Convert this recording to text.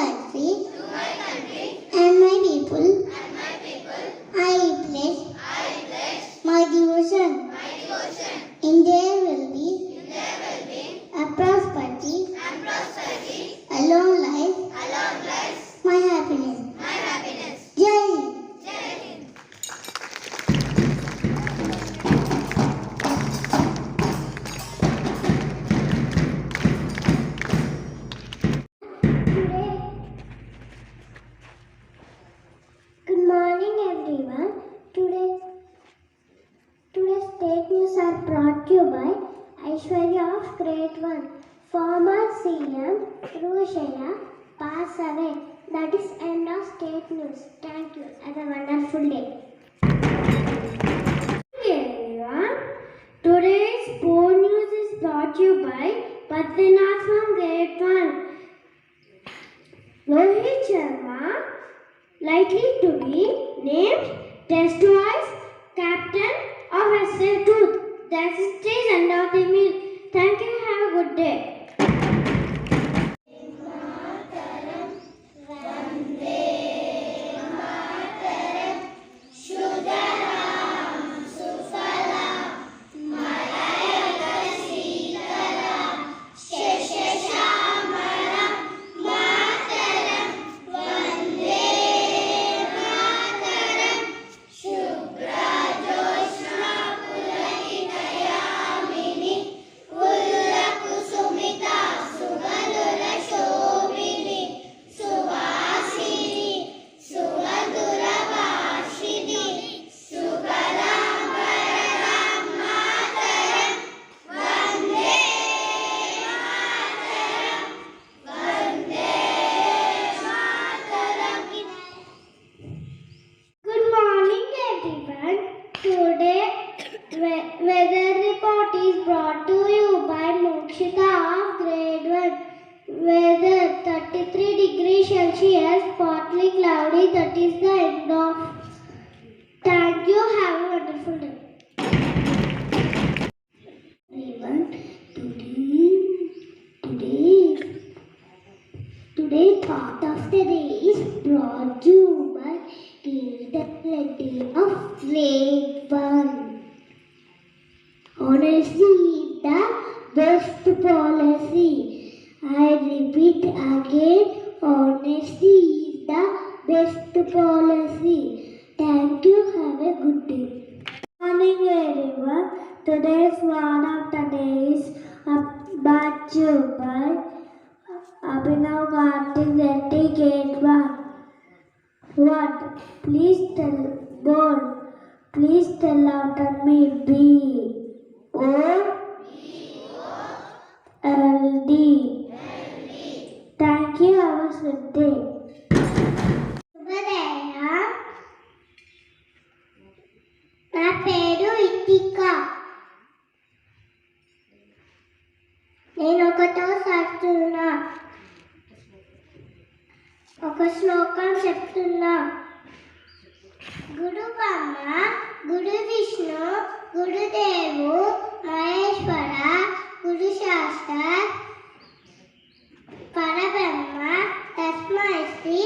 country and my people, I pledge my devotion. In there will be a prosperity, a long life, my happiness. Jai Hind. Good morning, everyone. Today's state news are brought to you by Aishwarya of Grade 1. Former CM Rushaya passed away. That is end of state news. Thank you. Have a wonderful day. Everyone, today's sport news is brought to you by Padrinath from Grade 1. Rohit Sharma likely to be named Test-wise captain of SRVIS Truth. That's the end of the meal. Thank you. Have a good day. Weather report is brought to you by Mokshita of Grade 1. Weather 33 degrees Celsius, partly cloudy. That is the end of. Thank you. Have a wonderful day. Everyone, today part of the day is brought to you by the of Grade 1. Honesty is the best policy. I repeat again, honesty is the best policy. Thank you. Have a good day. Good morning, everyone. Today's word of the day is brought to you by Abhinav Karthik Reddy, Grade 1. What? Please tell. Bold. Please tell after me. B. O-L-D. Thank you. Have a good day. Shubhodaya. Na peru Itika. నేను ఒకటో సాడుతున్నా. ఒక శ్లోకం చెప్తున్నా. గురు బ్రహ్మ, గురు విష్ణు, గురుదేవు మహేశ్వర, గురు శాస్త్ర పరబ్రహ్మ తస్మై శ్రీ